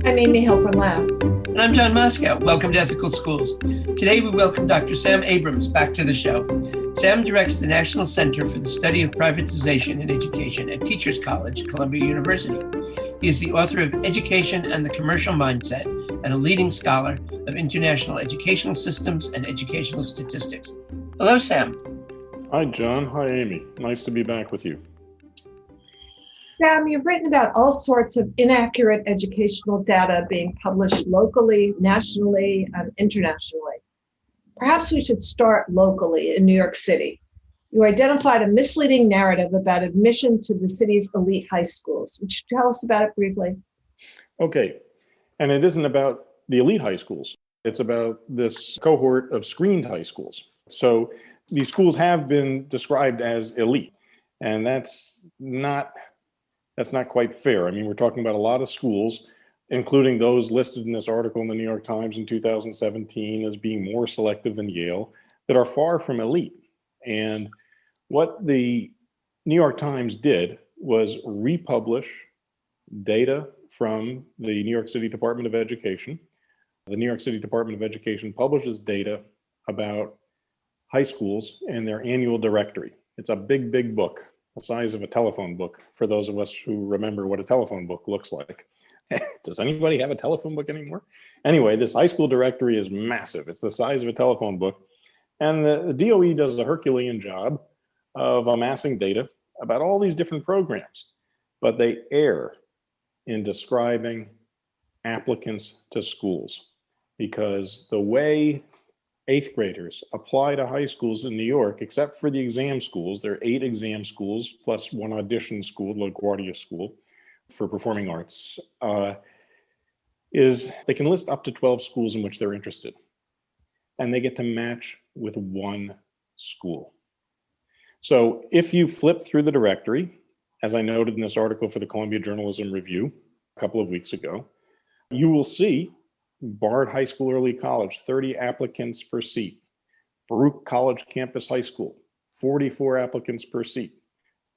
I'm Amy Hill from Laugh. And I'm John Moscow. Welcome to Ethical Schools. Today we welcome Dr. Sam Abrams back to the show. Sam directs the National Center for the Study of Privatization in Education at Teachers College, Columbia University. He is the author of Education and the Commercial Mindset and a leading scholar of international educational systems and educational statistics. Hello, Sam. Hi, John. Hi, Amy. Nice to be back with you. Sam, you've written about all sorts of inaccurate educational data being published locally, nationally, and internationally. Perhaps we should start locally in New York City. You identified a misleading narrative about admission to the city's elite high schools. Would you tell us about it briefly? Okay. And it isn't about the elite high schools. It's about this cohort of screened high schools. So these schools have been described as elite, and that's not quite fair. I mean, we're talking about a lot of schools, including those listed in this article in the New York Times in 2017 as being more selective than Yale, that are far from elite. And what the New York Times did was republish data from the New York City Department of Education. The New York City Department of Education publishes data about high schools and their annual directory. It's a big, big book, the size of a telephone book, for those of us who remember what a telephone book looks like. Does anybody have a telephone book anymore? Anyway, this high school directory is massive. It's the size of a telephone book. And the DOE does a Herculean job of amassing data about all these different programs, but they err in describing applicants to schools, because the way eighth graders apply to high schools in New York, except for the exam schools, there are 8 exam schools plus one audition school, LaGuardia School for Performing Arts, is they can list up to 12 schools in which they're interested. And they get to match with one school. So if you flip through the directory, as I noted in this article for the Columbia Journalism Review a couple of weeks ago, you will see Bard High School Early College, 30 applicants per seat. Baruch College Campus High School, 44 applicants per seat.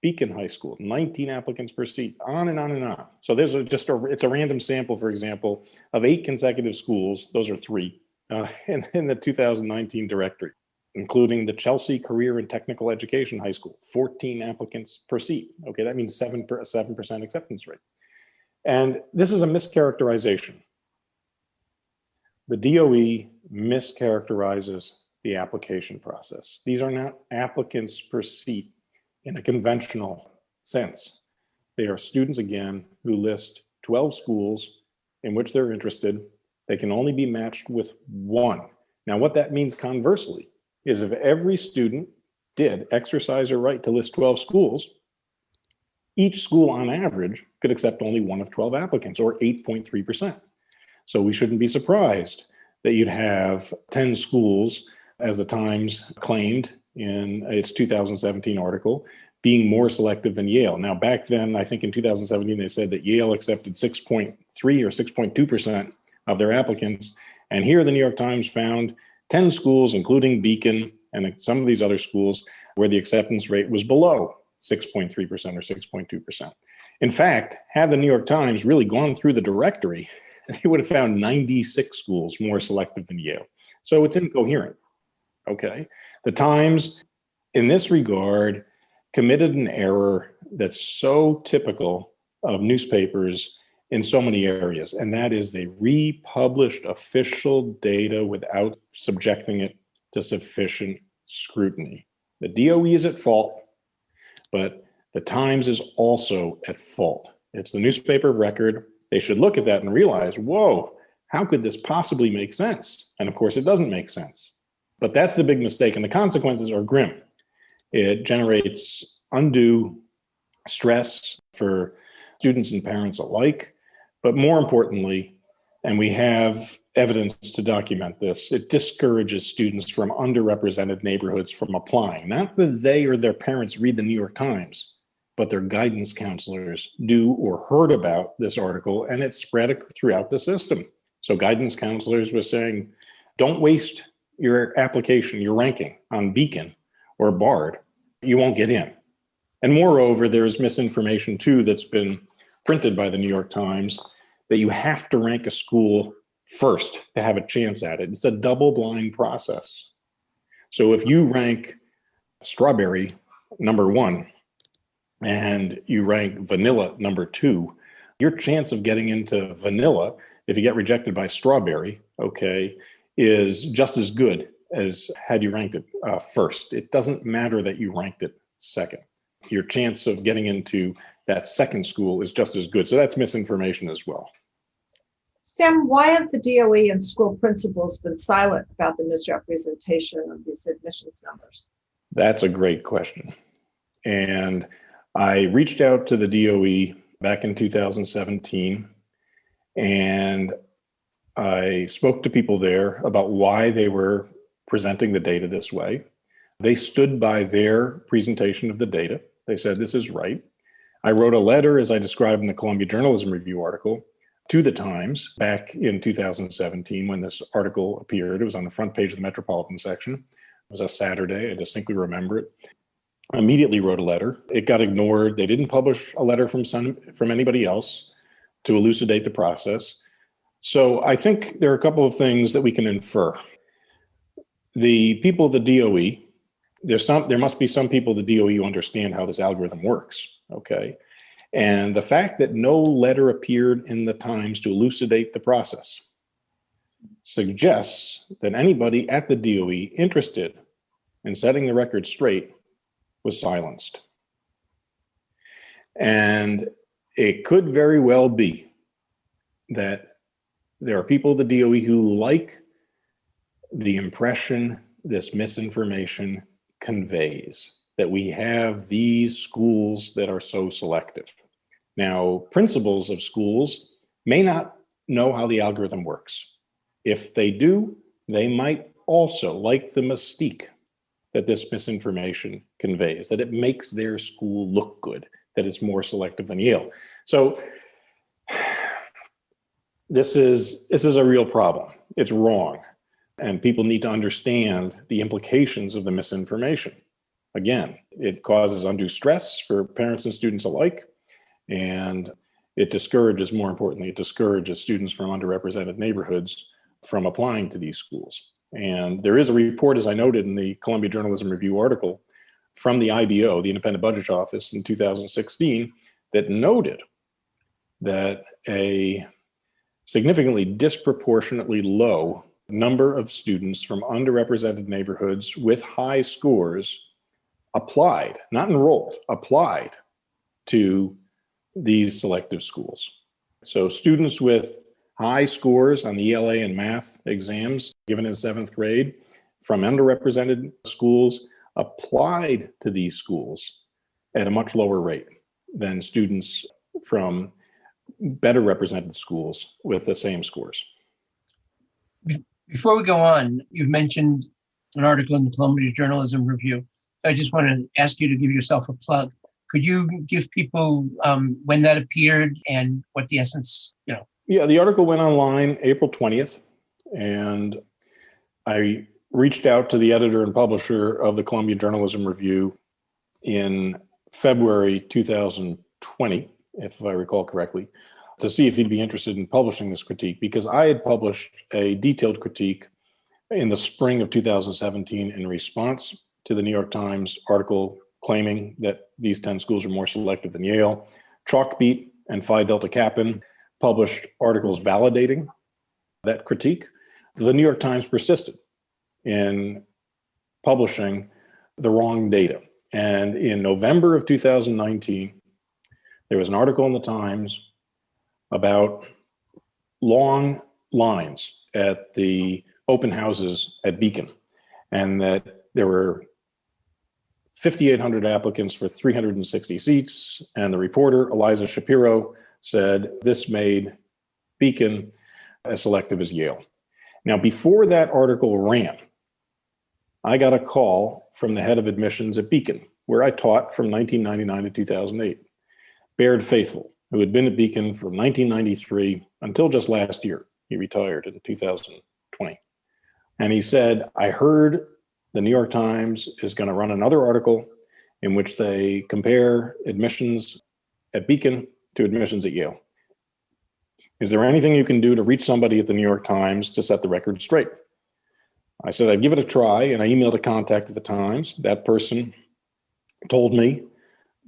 Beacon High School, 19 applicants per seat, on and on and on. So there's it's a random sample, for example, of 8 consecutive schools, those are 3, in the 2019 directory, including the Chelsea Career and Technical Education High School, 14 applicants per seat. Okay, that means 7% acceptance rate. And this is a mischaracterization. The DOE mischaracterizes the application process. These are not applicants per seat in a conventional sense. They are students, again, who list 12 schools in which they're interested. They can only be matched with one. Now, what that means conversely is if every student did exercise their right to list 12 schools, each school on average could accept only one of 12 applicants, or 8.3%. So we shouldn't be surprised that you'd have 10 schools, as the Times claimed in its 2017 article, being more selective than Yale. Now, back then, I think in 2017, they said that Yale accepted 6.3 or 6.2% of their applicants. And here the New York Times found 10 schools, including Beacon and some of these other schools, where the acceptance rate was below 6.3% or 6.2%. In fact, had the New York Times really gone through the directory, they would have found 96 schools more selective than Yale. So it's incoherent, okay? The Times, in this regard, committed an error that's so typical of newspapers in so many areas, and that is they republished official data without subjecting it to sufficient scrutiny. The DOE is at fault, but the Times is also at fault. It's the newspaper of record. They should look at that and realize, whoa, how could this possibly make sense? And of course, it doesn't make sense. But that's the big mistake, and the consequences are grim. It generates undue stress for students and parents alike. But more importantly, and we have evidence to document this, it discourages students from underrepresented neighborhoods from applying. Not that they or their parents read the New York Times, but their guidance counselors do or heard about this article, and it spread throughout the system. So guidance counselors were saying, don't waste your application, your ranking on Beacon or Bard. You won't get in. And moreover, there's misinformation too that's been printed by the New York Times that you have to rank a school first to have a chance at it. It's a double-blind process. So if you rank strawberry number 1 and you rank vanilla number 2, your chance of getting into vanilla, if you get rejected by strawberry, okay, is just as good as had you ranked it first. It doesn't matter that you ranked it second. Your chance of getting into that second school is just as good. So that's misinformation as well. Sam, why have the DOE and school principals been silent about the misrepresentation of these admissions numbers? That's a great question. And I reached out to the DOE back in 2017, and I spoke to people there about why they were presenting the data this way. They stood by their presentation of the data. They said, this is right. I wrote a letter, as I described in the Columbia Journalism Review article, to the Times back in 2017 when this article appeared. It was on the front page of the Metropolitan section. It was a Saturday. I distinctly remember it. I immediately wrote a letter. It got ignored. They didn't publish a letter from anybody else to elucidate the process. So I think there are a couple of things that we can infer. The people of the DOE, there must be some people at the DOE who understand how this algorithm works, okay? And the fact that no letter appeared in the Times to elucidate the process suggests that anybody at the DOE interested in setting the record straight was silenced. And it could very well be that there are people at the DOE who like the impression this misinformation conveys, that we have these schools that are so selective. Now, principals of schools may not know how the algorithm works. If they do, they might also like the mystique that this misinformation conveys, that it makes their school look good, that it's more selective than Yale. So this is a real problem. It's wrong. And people need to understand the implications of the misinformation. Again, it causes undue stress for parents and students alike. And it discourages, more importantly, it discourages students from underrepresented neighborhoods from applying to these schools. And there is a report, as I noted in the Columbia Journalism Review article, from the IBO, the Independent Budget Office, in 2016, that noted that a significantly disproportionately low number of students from underrepresented neighborhoods with high scores applied, not enrolled, applied to these selective schools. So students with high scores on the ELA and math exams given in 7th grade from underrepresented schools applied to these schools at a much lower rate than students from better represented schools with the same scores. Before we go on, you've mentioned an article in the Columbia Journalism Review. I just want to ask you to give yourself a plug. Could you give people when that appeared and what the essence, Yeah, the article went online April 20th, and I reached out to the editor and publisher of the Columbia Journalism Review in February 2020, if I recall correctly, to see if he'd be interested in publishing this critique, because I had published a detailed critique in the spring of 2017 in response to the New York Times article claiming that these 10 schools are more selective than Yale. Chalkbeat and Phi Delta Kappan published articles validating that critique. The New York Times persisted in publishing the wrong data. And in November of 2019, there was an article in the Times about long lines at the open houses at Beacon, and that there were 5,800 applicants for 360 seats. And the reporter, Eliza Shapiro, said this made Beacon as selective as Yale. Now, before that article ran, I got a call from the head of admissions at Beacon, where I taught from 1999 to 2008, Baird Faithful, who had been at Beacon from 1993 until just last year. He retired in 2020. And he said, I heard the New York Times is going to run another article in which they compare admissions at Beacon to admissions at Yale. Is there anything you can do to reach somebody at the New York Times to set the record straight? I said, I'd give it a try, and I emailed a contact at the Times. That person told me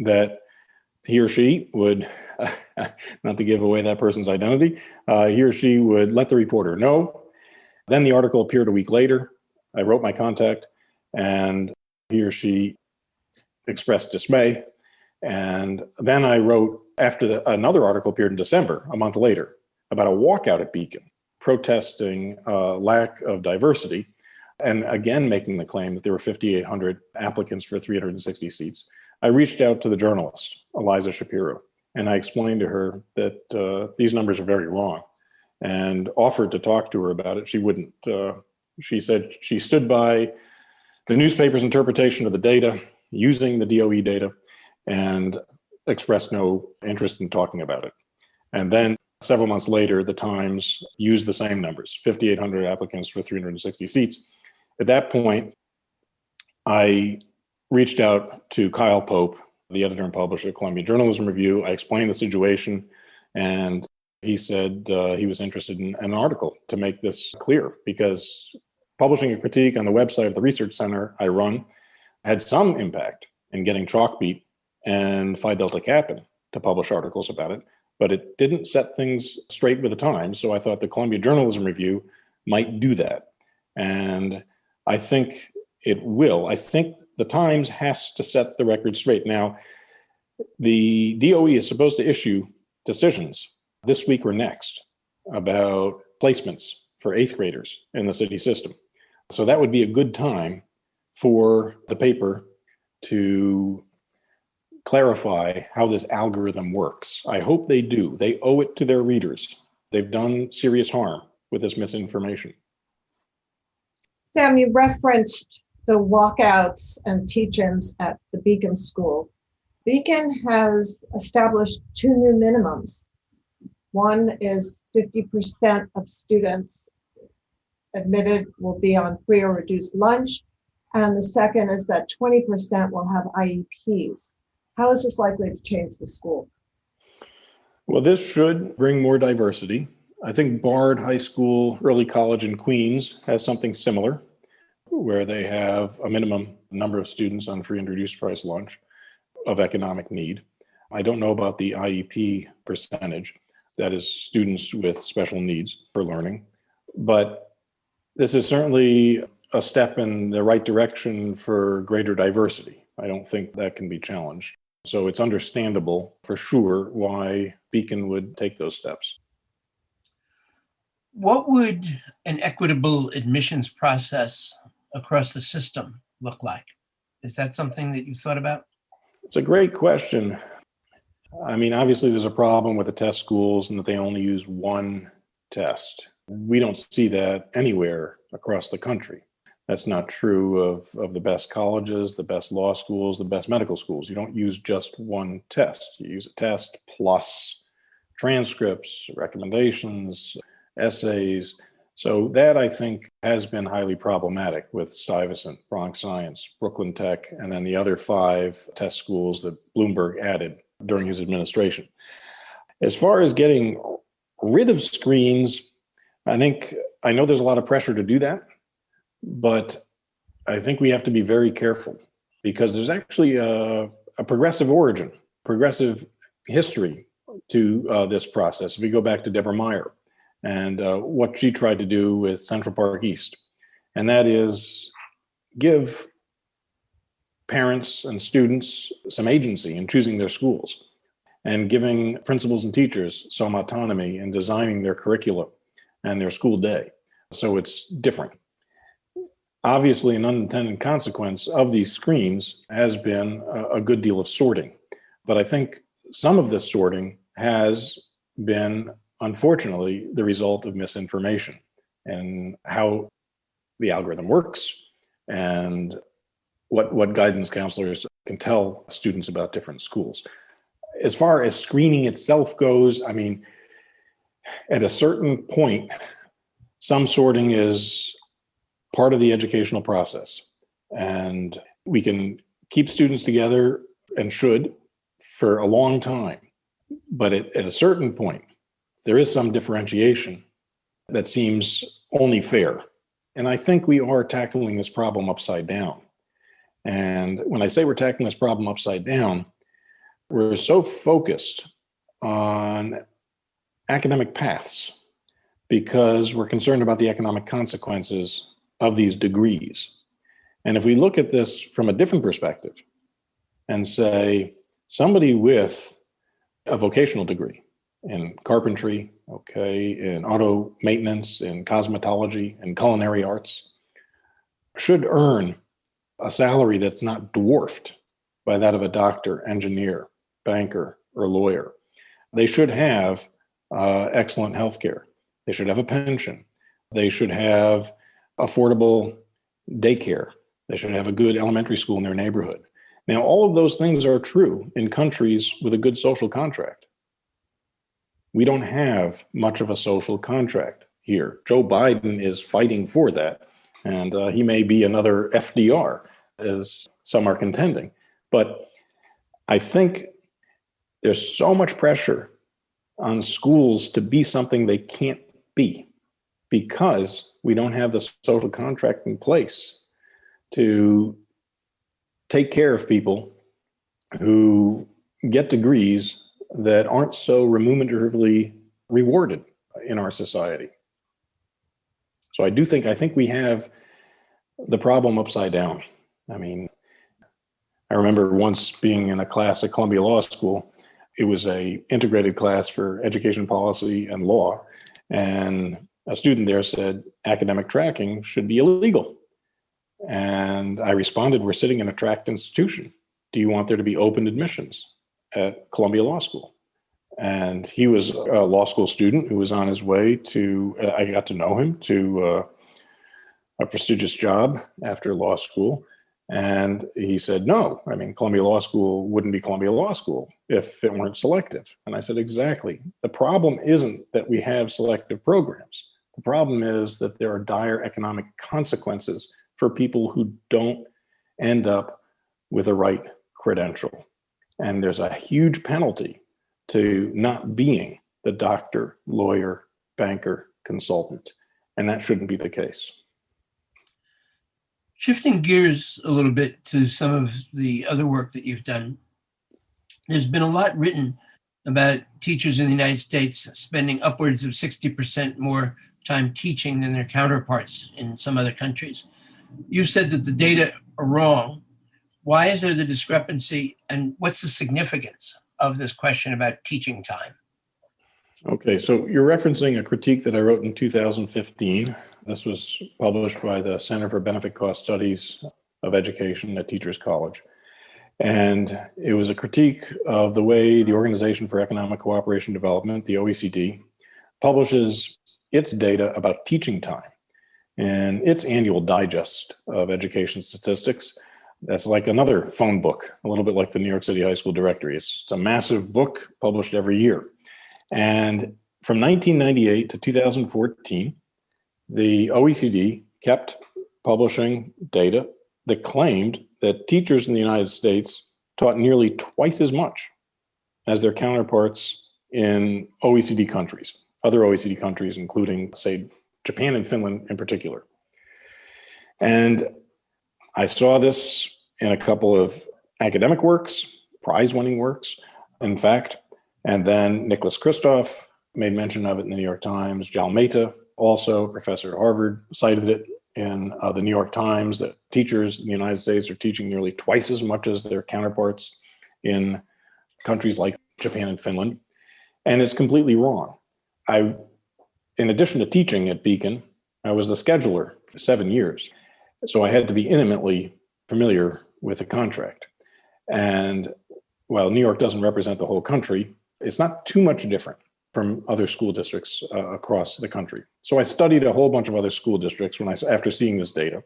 that he or she would, not to give away that person's identity, he or she would let the reporter know. Then the article appeared a week later. I wrote my contact, and he or she expressed dismay. And then I wrote, after another article appeared in December, a month later, about a walkout at Beacon, protesting lack of diversity, and again making the claim that there were 5,800 applicants for 360 seats. I reached out to the journalist, Eliza Shapiro, and I explained to her that these numbers are very wrong, and offered to talk to her about it. She wouldn't. She said she stood by the newspaper's interpretation of the data, using the DOE data, and expressed no interest in talking about it. And then several months later, the Times used the same numbers, 5,800 applicants for 360 seats. At that point, I reached out to Kyle Pope, the editor and publisher of Columbia Journalism Review. I explained the situation, and he said he was interested in an article to make this clear, because publishing a critique on the website of the research center I run had some impact in getting Chalkbeat and Phi Delta Kappan to publish articles about it, but it didn't set things straight with the Times. So I thought the Columbia Journalism Review might do that. And I think it will. I think the Times has to set the record straight. Now, the DOE is supposed to issue decisions this week or next about placements for 8th graders in the city system. So that would be a good time for the paper to clarify how this algorithm works. I hope they do. They owe it to their readers. They've done serious harm with this misinformation. Sam, you referenced the walkouts and teach-ins at the Beacon School. Beacon has established 2 new minimums. One is 50% of students admitted will be on free or reduced lunch. And the second is that 20% will have IEPs. How is this likely to change the school? Well, this should bring more diversity. I think Bard High School, early college in Queens has something similar, where they have a minimum number of students on free and reduced price lunch of economic need. I don't know about the IEP percentage, that is students with special needs for learning, but this is certainly a step in the right direction for greater diversity. I don't think that can be challenged. So it's understandable for sure why Beacon would take those steps. What would an equitable admissions process across the system look like? Is that something that you thought about? It's a great question. I mean, obviously there's a problem with the test schools and that they only use one test. We don't see that anywhere across the country. That's not true of the best colleges, the best law schools, the best medical schools. You don't use just one test. You use a test plus transcripts, recommendations, essays. So that, I think, has been highly problematic with Stuyvesant, Bronx Science, Brooklyn Tech, and then the other 5 test schools that Bloomberg added during his administration. As far as getting rid of screens, I know there's a lot of pressure to do that, but I think we have to be very careful, because there's actually a progressive origin, progressive history to this process. If we go back to Deborah Meyer and what she tried to do with Central Park East, and that is give parents and students some agency in choosing their schools and giving principals and teachers some autonomy in designing their curricula and their school day. So it's different. Obviously, an unintended consequence of these screens has been a good deal of sorting. But I think some of this sorting has been, unfortunately, the result of misinformation and how the algorithm works and what guidance counselors can tell students about different schools. As far as screening itself goes, I mean, at a certain point, some sorting is part of the educational process. And we can keep students together, and should, for a long time. But at a certain point, there is some differentiation that seems only fair. And I think we are tackling this problem upside down. And when I say we're tackling this problem upside down, we're so focused on academic paths because we're concerned about the economic consequences of these degrees. And if we look at this from a different perspective and say somebody with a vocational degree in carpentry, in auto maintenance, in cosmetology, and culinary arts, should earn a salary that's not dwarfed by that of a doctor, engineer, banker, or lawyer. They should have excellent health care. They should have a pension. They should have affordable daycare. They should have a good elementary school in their neighborhood. Now, all of those things are true in countries with a good social contract. We don't have much of a social contract here. Joe Biden is fighting for that, and he may be another FDR, as some are contending. But I think there's so much pressure on schools to be something they can't be because we don't have the social contract in place to take care of people who get degrees that aren't so remuneratively rewarded in our society. So I think we have the problem upside down. I mean, I remember once being in a class at Columbia Law School. It was a integrated class for education policy and law. And a student there said, academic tracking should be illegal. And I responded, we're sitting in a tracked institution. Do you want there to be open admissions at Columbia Law School? And he was a law school student who was on his way to, I got to know him, to a prestigious job after law school. And he said, no, I mean, Columbia Law School wouldn't be Columbia Law School if it weren't selective. And I said, exactly. The problem isn't that we have selective programs. The problem is that there are dire economic consequences for people who don't end up with a right credential. And there's a huge penalty to not being the doctor, lawyer, banker, consultant. And that shouldn't be the case. Shifting gears a little bit to some of the other work that you've done, there's been a lot written about teachers in the United States spending upwards of 60% more time teaching than their counterparts in some other countries. You've said that the data are wrong. Why is there the discrepancy, and what's the significance of this question about teaching time? Okay, so you're referencing a critique that I wrote in 2015. This was published by the Center for Benefit Cost Studies of Education at Teachers College. And it was a critique of the way the Organization for Economic Cooperation and Development, the OECD, publishes its data about teaching time in its annual digest of education statistics. That's like another phone book, a little bit like the New York City High School Directory. It's a massive book published every year. And from 1998 to 2014, the OECD kept publishing data that claimed that teachers in the United States taught nearly twice as much as their counterparts in OECD countries, other OECD countries, including, say, Japan and Finland in particular. And I saw this in a couple of academic works, prize-winning works, in fact. And then Nicholas Kristof made mention of it in the New York Times. Jal Mehta, also professor at Harvard, cited it in the New York Times that teachers in the United States are teaching nearly twice as much as their counterparts in countries like Japan and Finland. And it's completely wrong. In addition to teaching at Beacon, I was the scheduler for 7 years. So I had to be intimately familiar with the contract. And while New York doesn't represent the whole country, it's not too much different from other school districts across the country. So I studied a whole bunch of other school districts after seeing this data.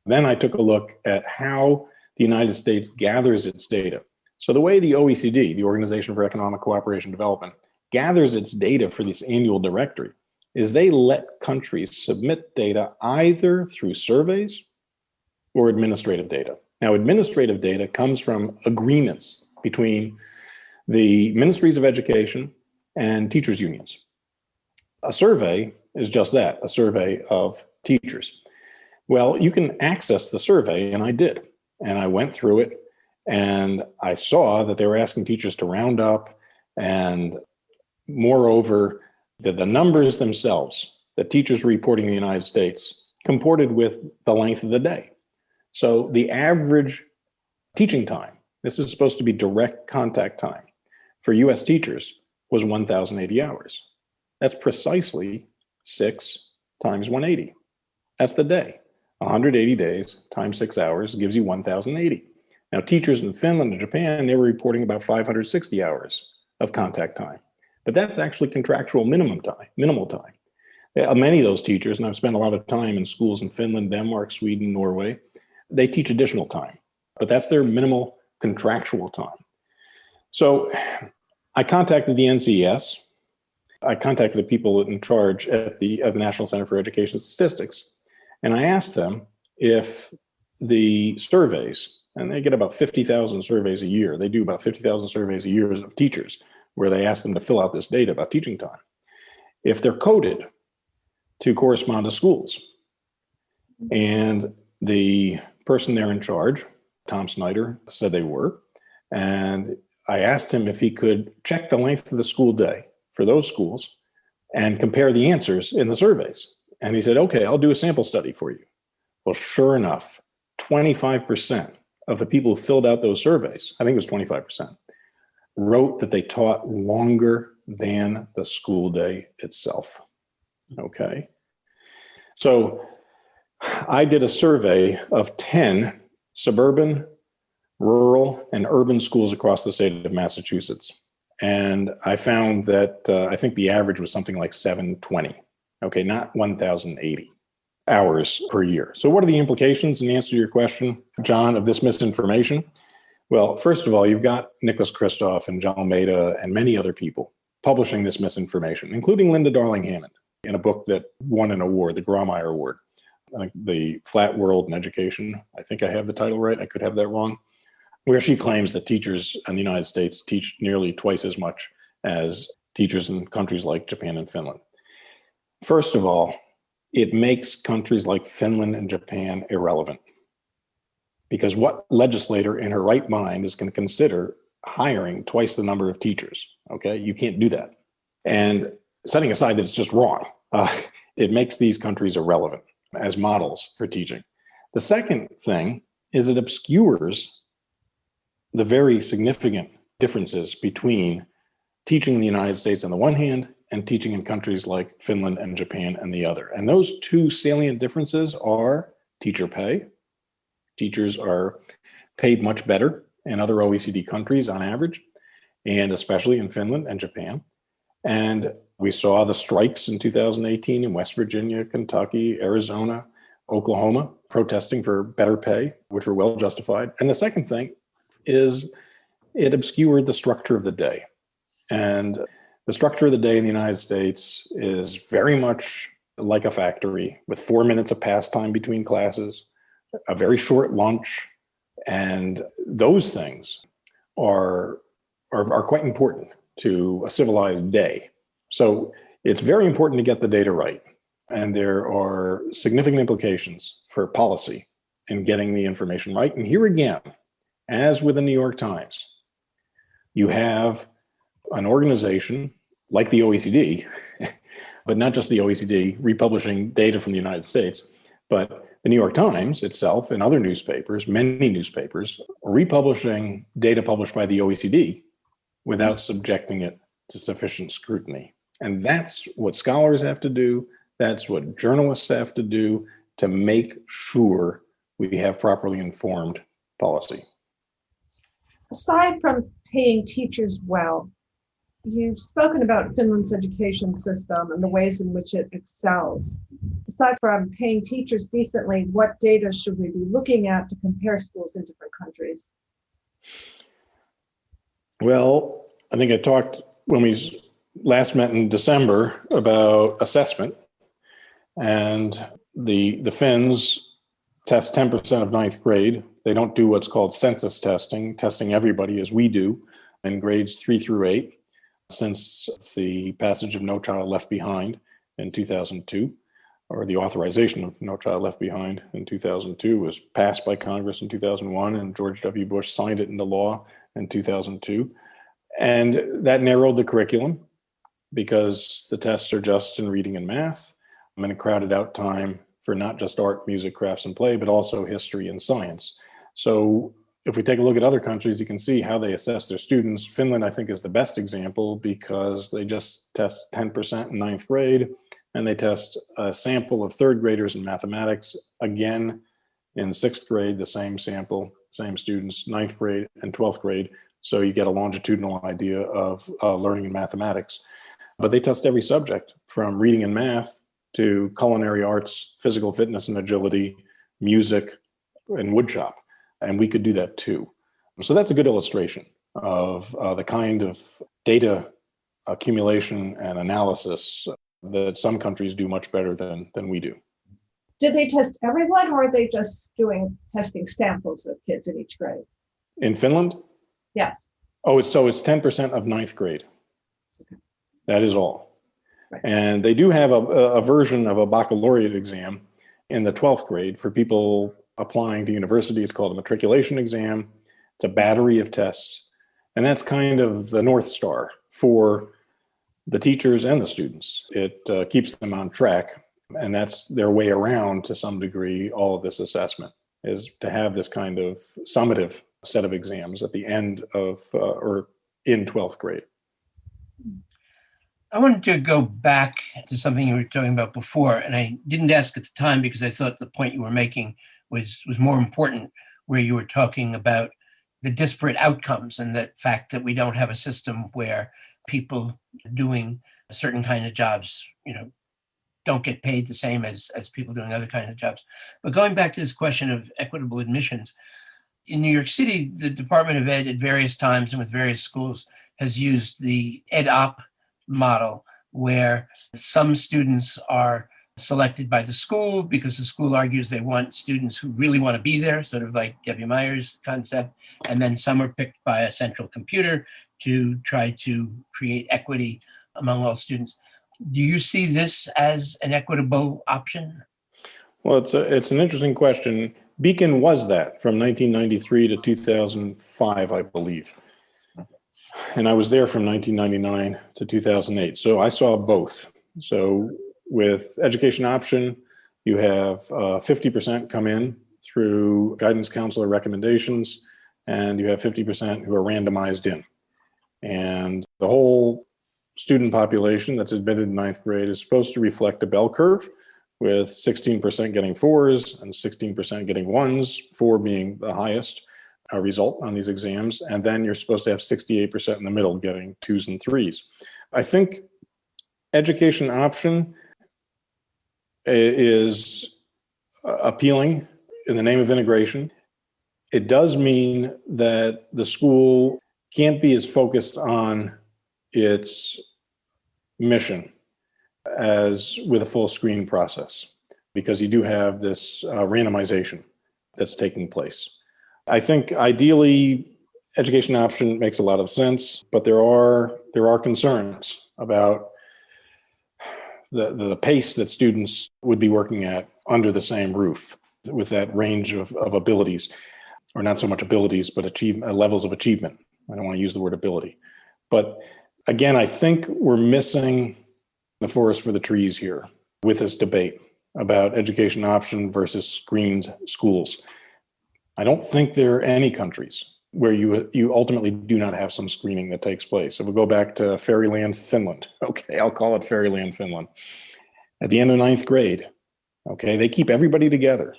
Then I took a look at how the United States gathers its data. So the way the OECD, the Organization for Economic Cooperation and Development, gathers its data for this annual directory is they let countries submit data either through surveys or administrative data. Now, administrative data comes from agreements between the ministries of education and teachers' unions. A survey is just that, a survey of teachers. Well, you can access the survey, and I did. And I went through it, and I saw that they were asking teachers to round up, and moreover, that the numbers themselves that teachers were reporting in the United States comported with the length of the day. So the average teaching time, this is supposed to be direct contact time, for US teachers was 1,080 hours. That's precisely 6 times 180. That's the day. 180 days times 6 hours gives you 1,080. Now, teachers in Finland and Japan, they were reporting about 560 hours of contact time. But that's actually contractual minimal time. Many of those teachers, and I've spent a lot of time in schools in Finland, Denmark, Sweden, Norway, they teach additional time, but that's their minimal contractual time. So I contacted the NCES. I contacted the people in charge at the National Center for Education Statistics, and I asked them if the surveys, and they get about 50,000 surveys a year. They do about 50,000 surveys a year of teachers where they ask them to fill out this data about teaching time. If they're coded to correspond to schools. And the person there in charge, Tom Snyder, said they were. And I asked him if he could check the length of the school day for those schools and compare the answers in the surveys. And he said, okay, I'll do a sample study for you. Well, sure enough, 25% of the people who filled out those surveys, I think it was 25%, wrote that they taught longer than the school day itself. Okay. So I did a survey of 10 suburban, rural, and urban schools across the state of Massachusetts. And I found that I think the average was something like 720. Okay, not 1,080 hours per year. So what are the implications, in answer to your question, John, of this misinformation? Well, first of all, you've got Nicholas Kristof and John Almeida and many other people publishing this misinformation, including Linda Darling-Hammond in a book that won an award, the Grawemeyer Award, The Flat World in Education. I think I have the title right. I could have that wrong. Where she claims that teachers in the United States teach nearly twice as much as teachers in countries like Japan and Finland. First of all, it makes countries like Finland and Japan irrelevant. Because what legislator in her right mind is going to consider hiring twice the number of teachers? Okay, you can't do that. And setting aside that it's just wrong, it makes these countries irrelevant as models for teaching. The second thing is it obscures the very significant differences between teaching in the United States on the one hand and teaching in countries like Finland and Japan on the other. And those two salient differences are teacher pay. Teachers are paid much better in other OECD countries on average, and especially in Finland and Japan. And we saw the strikes in 2018 in West Virginia, Kentucky, Arizona, Oklahoma, protesting for better pay, which were well justified. And the second thing is it obscured the structure of the day. And the structure of the day in the United States is very much like a factory with 4 minutes of pastime between classes, a very short lunch, and those things are quite important to a civilized day. So it's very important to get the data right. And there are significant implications for policy in getting the information right. And here again, as with the New York Times, you have an organization like the OECD, but not just the OECD, republishing data from the United States, but the New York Times itself and other newspapers, many newspapers, republishing data published by the OECD without subjecting it to sufficient scrutiny. And that's what scholars have to do. That's what journalists have to do to make sure we have properly informed policy. Aside from paying teachers well, you've spoken about Finland's education system and the ways in which it excels. Aside from paying teachers decently, what data should we be looking at to compare schools in different countries? Well, I think I talked when we last met in December about assessment, and the Finns test 10% of ninth grade. They don't do what's called census testing everybody as we do in grades 3 through 8 since the passage of No Child Left Behind in 2002, or the authorization of No Child Left Behind in 2002 was passed by Congress in 2001, and George W. Bush signed it into law in 2002. And that narrowed the curriculum because the tests are just in reading and math, and it crowded out time for not just art, music, crafts, and play, but also history and science. So if we take a look at other countries, you can see how they assess their students. Finland, I think, is the best example because they just test 10% in ninth grade, and they test a sample of third graders in mathematics. Again, in sixth grade, the same sample, same students, ninth grade and 12th grade. So you get a longitudinal idea of learning in mathematics. But they test every subject from reading and math to culinary arts, physical fitness and agility, music, and woodshop. And we could do that too. So that's a good illustration of the kind of data accumulation and analysis that some countries do much better than we do. Did they test everyone, or are they just testing samples of kids in each grade? In Finland? Yes. Oh, it's 10% of ninth grade. Okay. That is all. Right. And they do have a version of a baccalaureate exam in the 12th grade for people applying to university. It's called a matriculation exam. It's a battery of tests. And that's kind of the North Star for the teachers and the students. It keeps them on track. And that's their way around, to some degree, all of this assessment, is to have this kind of summative set of exams at the end of or in 12th grade. I wanted to go back to something you were talking about before, and I didn't ask at the time because I thought the point you were making was more important, where you were talking about the disparate outcomes and the fact that we don't have a system where people doing a certain kind of jobs, don't get paid the same as people doing other kinds of jobs. But going back to this question of equitable admissions, in New York City, the Department of Ed at various times and with various schools has used the ed-op model, where some students are selected by the school because the school argues they want students who really want to be there, sort of like Debbie Meyer's concept, and then some are picked by a central computer to try to create equity among all students. Do you see this as an equitable option? Well, it's an interesting question. Beacon was that from 1993 to 2005, I believe. And I was there from 1999 to 2008. So I saw both. So with education option, you have 50% come in through guidance counselor recommendations, and you have 50% who are randomized in. And the whole student population that's admitted in ninth grade is supposed to reflect a bell curve, with 16% getting fours and 16% getting ones, 4 being the highest result on these exams. And then you're supposed to have 68% in the middle getting 2s and 3s. I think education option is appealing in the name of integration. It does mean that the school can't be as focused on its mission as with a full screening process, because you do have this randomization that's taking place. I think ideally education option makes a lot of sense, but there are concerns about the pace that students would be working at under the same roof with that range of abilities, or not so much abilities, but levels of achievement. I don't want to use the word ability. But again, I think we're missing the forest for the trees here with this debate about education option versus screened schools. I don't think there are any countries where you ultimately do not have some screening that takes place. So we'll go back to Fairyland, Finland. Okay, I'll call it Fairyland, Finland. At the end of ninth grade, okay, they keep everybody together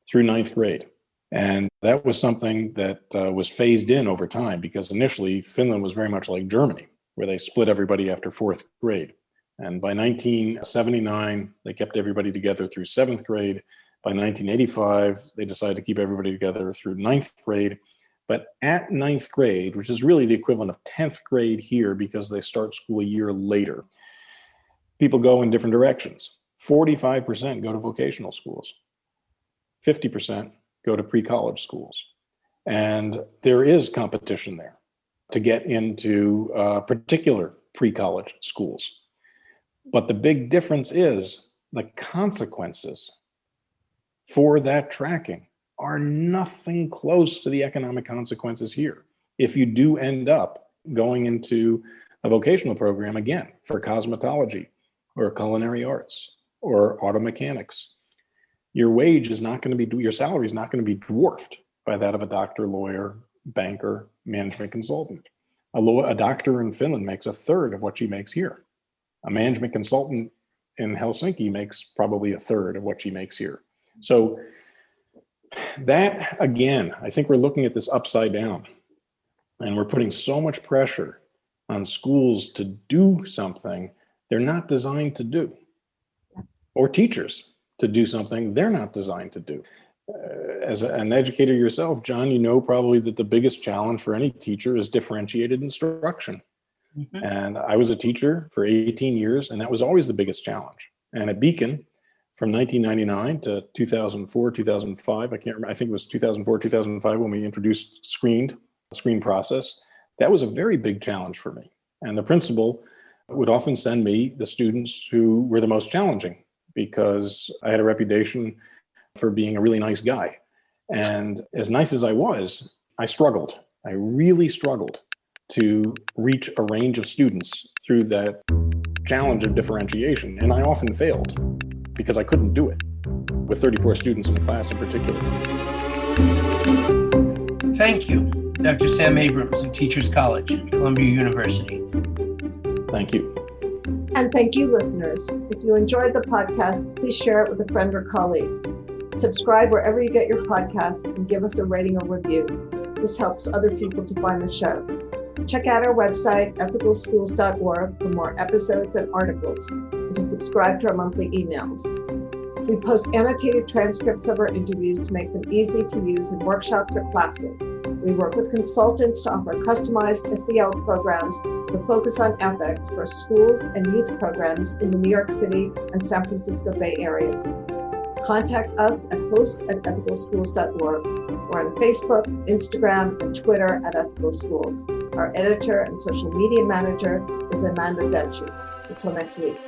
through ninth grade. And that was something that was phased in over time, because initially Finland was very much like Germany, where they split everybody after fourth grade. And by 1979, they kept everybody together through seventh grade. By 1985, they decided to keep everybody together through ninth grade. But at ninth grade, which is really the equivalent of 10th grade here because they start school a year later, people go in different directions. 45% go to vocational schools. 50% go to pre-college schools. And there is competition there to get into particular pre-college schools. But the big difference is the consequences for that tracking are nothing close to the economic consequences here. If you do end up going into a vocational program, again, for cosmetology or culinary arts or auto mechanics, your wage is not going to be, your salary is not going to be dwarfed by that of a doctor, lawyer, banker, management consultant. A doctor in Finland makes a third of what she makes here. A management consultant in Helsinki makes probably a third of what she makes here. So that, again, I think we're looking at this upside down, and we're putting so much pressure on schools to do something they're not designed to do, or teachers to do something they're not designed to do. As an educator yourself, John, you know probably that the biggest challenge for any teacher is differentiated instruction. Mm-hmm. And I was a teacher for 18 years, and that was always the biggest challenge. And at Beacon, from 1999 to 2004, 2005, I can't remember, I think it was 2004, 2005 when we introduced screen process. That was a very big challenge for me. And the principal would often send me the students who were the most challenging, because I had a reputation for being a really nice guy. And as nice as I was, I struggled. I really struggled to reach a range of students through that challenge of differentiation. And I often failed because I couldn't do it with 34 students in the class in particular. Thank you, Dr. Sam Abrams of Teachers College, Columbia University. Thank you. And thank you, listeners. If you enjoyed the podcast, please share it with a friend or colleague. Subscribe wherever you get your podcasts and give us a rating or review. This helps other people to find the show. Check out our website, ethicalschools.org, for more episodes and articles, and to subscribe to our monthly emails. We post annotated transcripts of our interviews to make them easy to use in workshops or classes. We work with consultants to offer customized SEL programs with focus on ethics for schools and youth programs in the New York City and San Francisco Bay areas. Contact us at hosts@ethicalschools.org or on Facebook, Instagram, and Twitter at Ethical Schools. Our editor and social media manager is Amanda Denchi. Until next week.